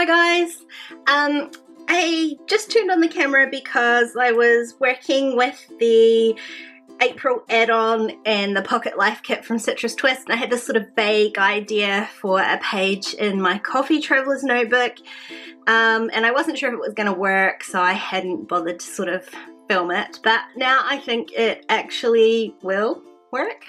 Hi guys, I just turned on the camera because I was working with the April add-on and the Pocket Life Kit from Citrus Twist, and I had this sort of vague idea for a page in my coffee traveler's notebook, and I wasn't sure if it was going to work, so I hadn't bothered to sort of film it, but now I think it actually will work.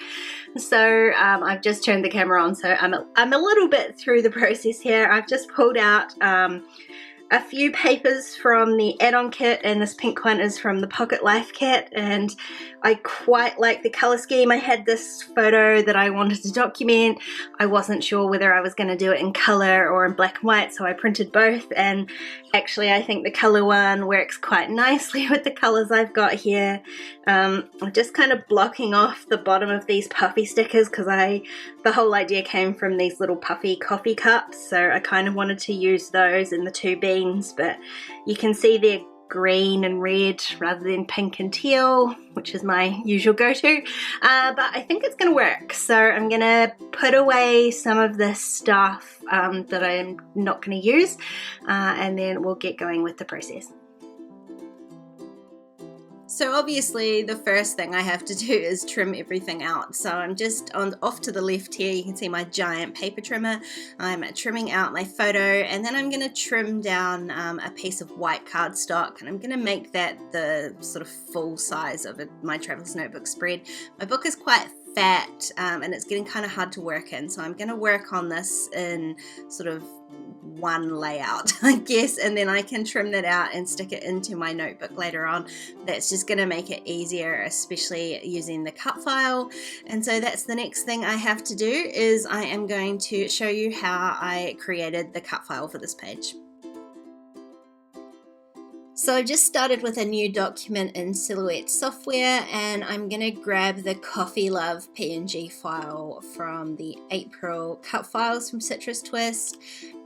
So I've just turned the camera on, so I'm a little bit through the process here. I've just pulled out a few papers from the add-on kit, and this pink one is from the Pocket Life Kit, and I quite like the color scheme. I had this photo that I wanted to document. I wasn't sure whether I was going to do it in color or in black and white, so I printed both, and actually I think the color one works quite nicely with the colors I've got here. I'm just kind of blocking off the bottom of these puffy stickers because the whole idea came from these little puffy coffee cups, so I kind of wanted to use those in the two beans, but you can see they're green and red rather than pink and teal, which is my usual go-to, but I think it's going to work. So I'm going to put away some of this stuff that I'm not going to use, and then we'll get going with the process. So obviously the first thing I have to do is trim everything out. So I'm just off to the left here. You can see my giant paper trimmer. I'm trimming out my photo, and then I'm going to trim down a piece of white cardstock, and I'm going to make that the sort of full size of my traveler's notebook spread. My book is quite fat and it's getting kind of hard to work in, so I'm going to work on this in sort of one layout, I guess, and then I can trim that out and stick it into my notebook later on. That's just going to make it easier, especially using the cut file. And so that's the next thing I have to do, is I am going to show you how I created the cut file for this page. So I've just started with a new document in Silhouette software, and I'm going to grab the Coffee Love PNG file from the April cut files from Citrus Twist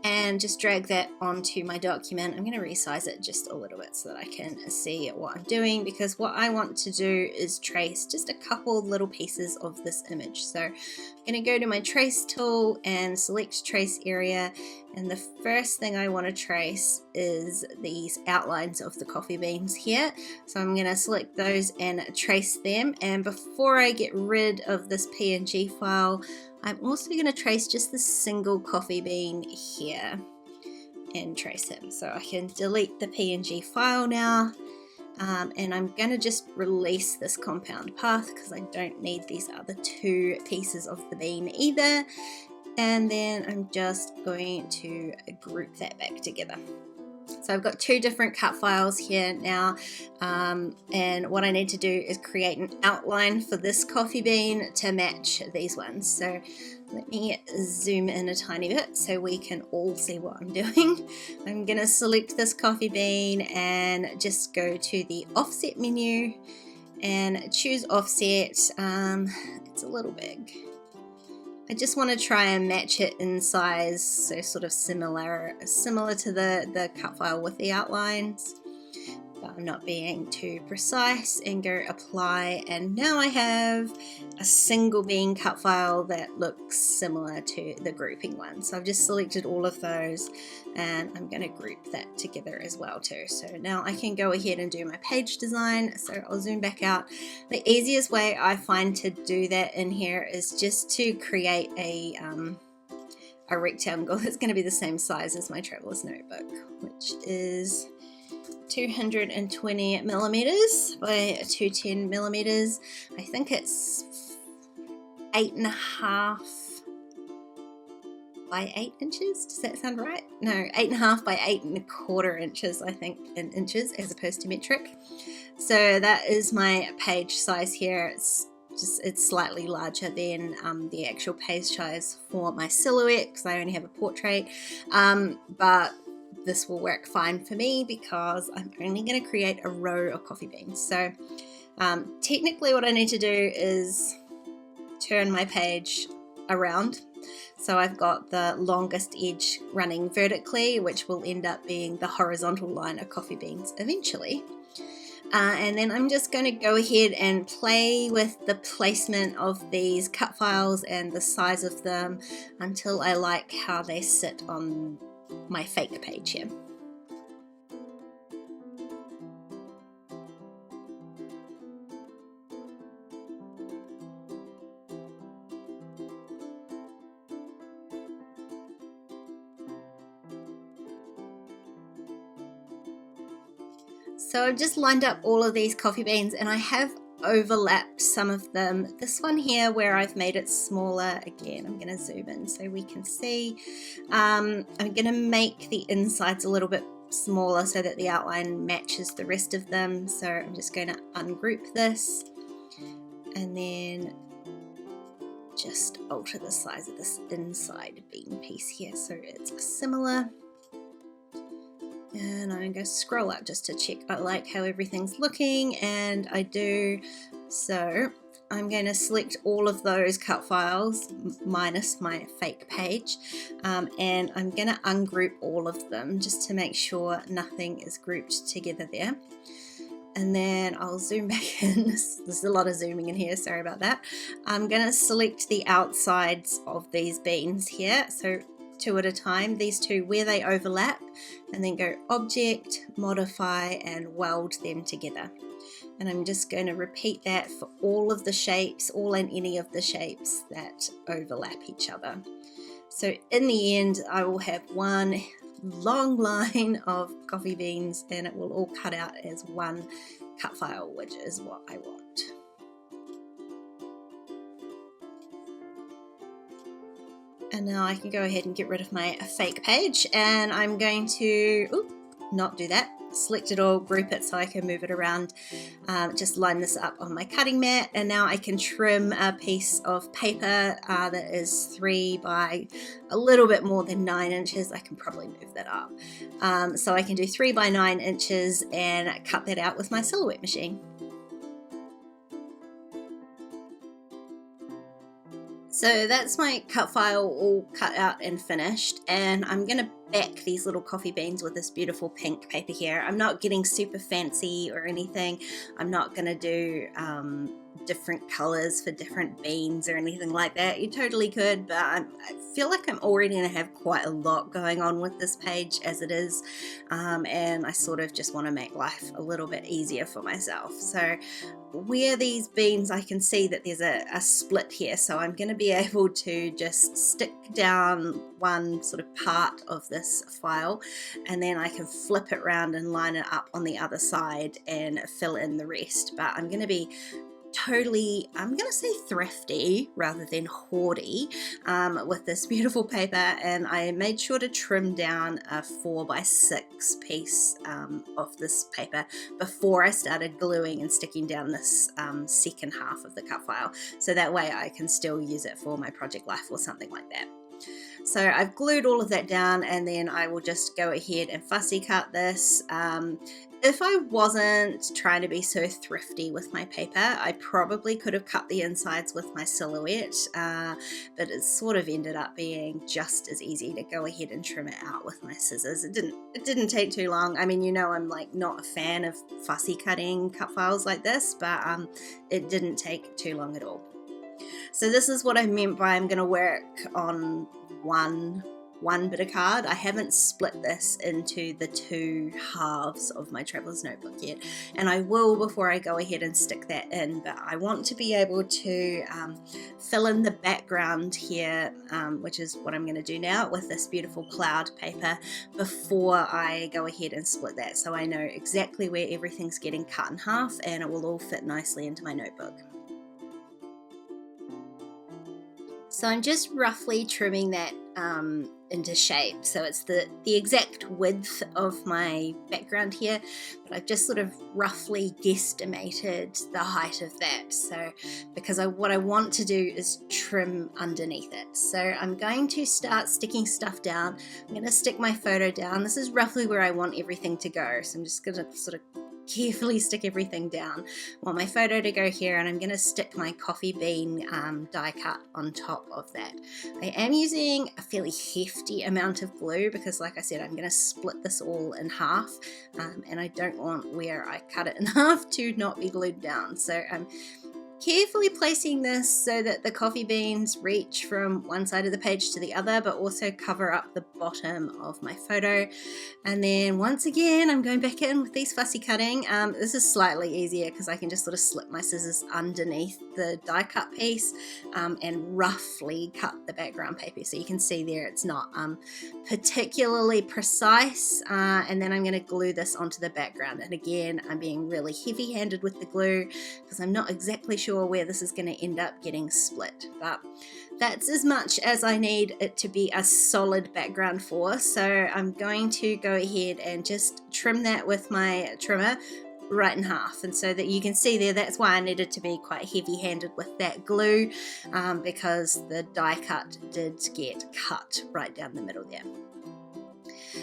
and just drag that onto my document. I'm going to resize it just a little bit so that I can see what I'm doing, because what I want to do is trace just a couple of little pieces of this image. So I'm going to go to my trace tool and select trace area, and the first thing I want to trace is these outlines of the coffee beans here. So I'm going to select those and trace them, and before I get rid of this PNG file, I'm also going to trace just the single coffee bean here and trace him. So I can delete the PNG file now, and I'm going to just release this compound path because I don't need these other two pieces of the bean either. And then I'm just going to group that back together. So I've got two different cut files here now, and what I need to do is create an outline for this coffee bean to match these ones. So let me zoom in a tiny bit so we can all see what I'm doing. I'm going to select this coffee bean and just go to the offset menu and choose offset. It's a little big. I just want to try and match it in size, so sort of similar to the cut file with the outlines, but I'm not being too precise, and go apply, and now I have a single bean cut file that looks similar to the grouping one. So I've just selected all of those, and I'm going to group that together as well too. So now I can go ahead and do my page design. So I'll zoom back out. The easiest way I find to do that in here is just to create a rectangle that's going to be the same size as my traveler's notebook, which is 220 millimeters by 210 millimeters. I think it's 8.5 by 8 inches. Does that sound right? No, 8.5 by 8.25 inches, I think, in inches as opposed to metric. So that is my page size here. It's slightly larger than the actual page size for my silhouette because I only have a portrait, but this will work fine for me because I'm only going to create a row of coffee beans. So technically what I need to do is turn my page around. So I've got the longest edge running vertically, which will end up being the horizontal line of coffee beans eventually. And then I'm just going to go ahead and play with the placement of these cut files and the size of them until I like how they sit on my fake page here. So I've just lined up all of these coffee beans, and I have overlapped some of them. This one here where I've made it smaller, again I'm going to zoom in so we can see. I'm going to make the insides a little bit smaller so that the outline matches the rest of them. So I'm just going to ungroup this and then just alter the size of this inside bean piece here so it's similar. And I'm going to scroll up just to check I like how everything's looking, and I do. So I'm going to select all of those cut files minus my fake page, and I'm going to ungroup all of them just to make sure nothing is grouped together there. And then I'll zoom back in. There's a lot of zooming in here, sorry about that. I'm going to select the outsides of these beans here, so 2 at a time, these two where they overlap, and then go Object, Modify, and weld them together. And I'm just going to repeat that for all of the shapes, all and any of the shapes that overlap each other. So in the end, I will have one long line of coffee beans, and it will all cut out as one cut file, which is what I want. And now I can go ahead and get rid of my fake page, and I'm going to not do that, select it all, group it so I can move it around, just line this up on my cutting mat, and now I can trim a piece of paper that is 3 by a little bit more than 9 inches. I can probably move that up. So I can do 3 by 9 inches and cut that out with my silhouette machine. So that's my cut file all cut out and finished, and I'm going to back these little coffee beans with this beautiful pink paper here. I'm not getting super fancy or anything. I'm not going to do different colors for different beans or anything like that. You totally could, but I feel like I'm already going to have quite a lot going on with this page as it is, and I sort of just want to make life a little bit easier for myself. So where these beans, I can see that there's a split here, so I'm going to be able to just stick down one sort of part of this file, and then I can flip it around and line it up on the other side and fill in the rest. But I'm going to be totally, I'm going to say thrifty rather than hoardy with this beautiful paper, and I made sure to trim down a 4 by 6 piece of this paper before I started gluing and sticking down this second half of the cut file, so that way I can still use it for my project life or something like that. So I've glued all of that down, and then I will just go ahead and fussy cut this. If I wasn't trying to be so thrifty with my paper, I probably could have cut the insides with my silhouette, but it sort of ended up being just as easy to go ahead and trim it out with my scissors. It didn't take too long. I mean, you know, I'm like not a fan of fussy cutting cut files like this, but it didn't take too long at all. So this is what I meant by I'm going to work on one bit of card. I haven't split this into the 2 halves of my traveler's notebook yet, and I will before I go ahead and stick that in, but I want to be able to fill in the background here, which is what I'm going to do now with this beautiful cloud paper before I go ahead and split that, so I know exactly where everything's getting cut in half and it will all fit nicely into my notebook. So I'm just roughly trimming that into shape, so it's the exact width of my background here, but I've just sort of roughly guesstimated the height of that, so because what I want to do is trim underneath it. So I'm going to start sticking stuff down. I'm going to stick my photo down. This is roughly where I want everything to go, so I'm just going to sort of carefully stick everything down. I want my photo to go here, and I'm going to stick my coffee bean die cut on top of that. I am using a fairly hefty amount of glue because, like I said, I'm going to split this all in half, and I don't want where I cut it in half to not be glued down. So I'm carefully placing this so that the coffee beans reach from one side of the page to the other, but also cover up the bottom of my photo. And then once again, I'm going back in with these fussy cutting. This is slightly easier because I can just sort of slip my scissors underneath the die cut piece and roughly cut the background paper. So you can see there it's not particularly precise. And then I'm going to glue this onto the background. And again, I'm being really heavy-handed with the glue because I'm not exactly sure where this is going to end up getting split. But that's as much as I need it to be a solid background for. So I'm going to go ahead and just trim that with my trimmer right in half. And so that you can see there, that's why I needed to be quite heavy-handed with that glue because the die cut did get cut right down the middle there.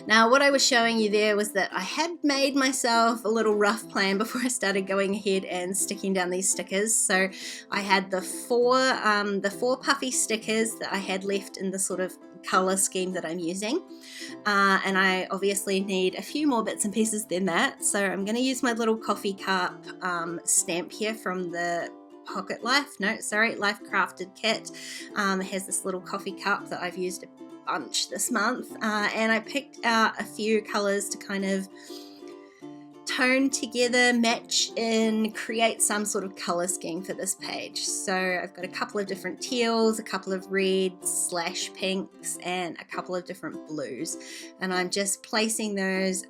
Now, what I was showing you there was that I had made myself a little rough plan before I started going ahead and sticking down these stickers. So I had the four puffy stickers that I had left in the sort of color scheme that I'm using. And I obviously need a few more bits and pieces than that. So I'm going to use my little coffee cup stamp here from the Life Crafted kit. It has this little coffee cup that I've used a bunch this month, and I picked out a few colors to kind of tone together, match in, create some sort of color scheme for this page. So I've got a couple of different teals, a couple of reds / pinks, and a couple of different blues, and I'm just placing those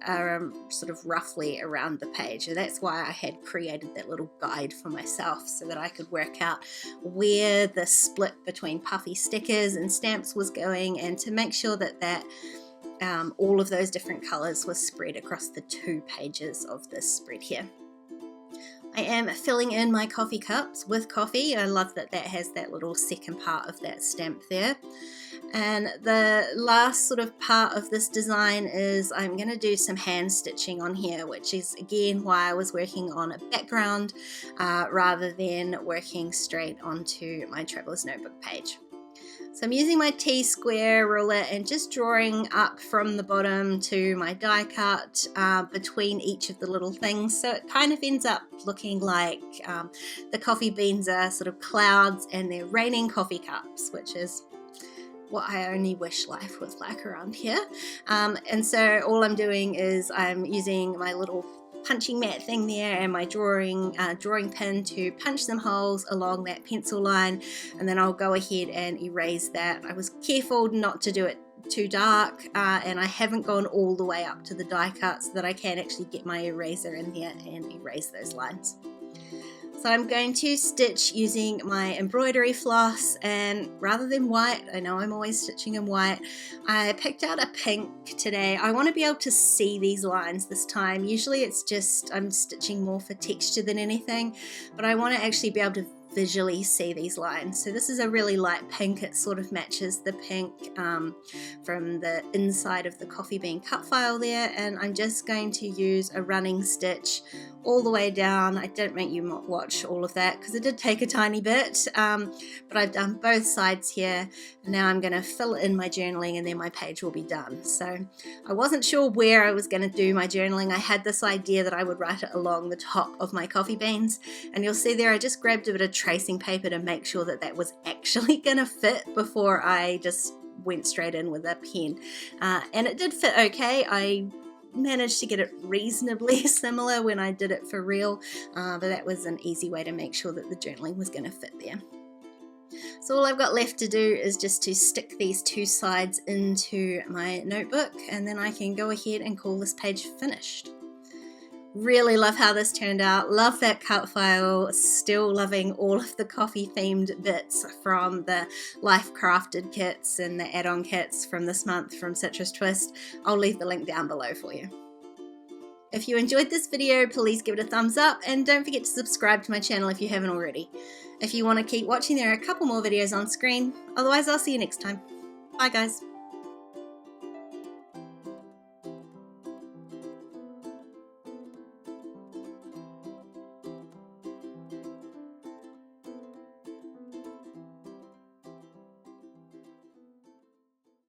sort of roughly around the page. And that's why I had created that little guide for myself so that I could work out where the split between puffy stickers and stamps was going, and to make sure that all of those different colors were spread across the 2 pages of this spread here. I am filling in my coffee cups with coffee. I love that that has that little second part of that stamp there. And the last sort of part of this design is I'm going to do some hand stitching on here, which is again why I was working on a background rather than working straight onto my Traveler's Notebook page. So I'm using my T-square ruler and just drawing up from the bottom to my die cut between each of the little things. So it kind of ends up looking like the coffee beans are sort of clouds and they're raining coffee cups, which is what I only wish life was like around here. And so all I'm doing is I'm using my little punching mat thing there and my drawing pin to punch some holes along that pencil line, and then I'll go ahead and erase that. I was careful not to do it too dark and I haven't gone all the way up to the die cut so that I can actually get my eraser in here and erase those lines. So I'm going to stitch using my embroidery floss, and rather than white, I know I'm always stitching in white, I picked out a pink today. I want to be able to see these lines this time. Usually it's just I'm stitching more for texture than anything, but I want to actually be able to visually see these lines. So this is a really light pink. It sort of matches the pink from the inside of the coffee bean cut file there, and I'm just going to use a running stitch all the way down. I didn't make you watch all of that because it did take a tiny bit, but I've done both sides here, and now I'm going to fill in my journaling and then my page will be done. So I wasn't sure where I was going to do my journaling. I had this idea that I would write it along the top of my coffee beans, and you'll see there I just grabbed a bit of tracing paper to make sure that that was actually going to fit before I just went straight in with a pen, and it did fit okay. I managed to get it reasonably similar when I did it for real, but that was an easy way to make sure that the journaling was going to fit there. So all I've got left to do is just to stick these 2 sides into my notebook, and then I can go ahead and call this page finished. Really love how this turned out. Love that cut file. Still loving all of the coffee themed bits from the Life Crafted kits and the add-on kits from this month from Citrus Twist. I'll leave the link down below for you. If you enjoyed this video, please give it a thumbs up, and don't forget to subscribe to my channel if you haven't already. If you want to keep watching, there are a couple more videos on screen. Otherwise, I'll see you next time. Bye guys.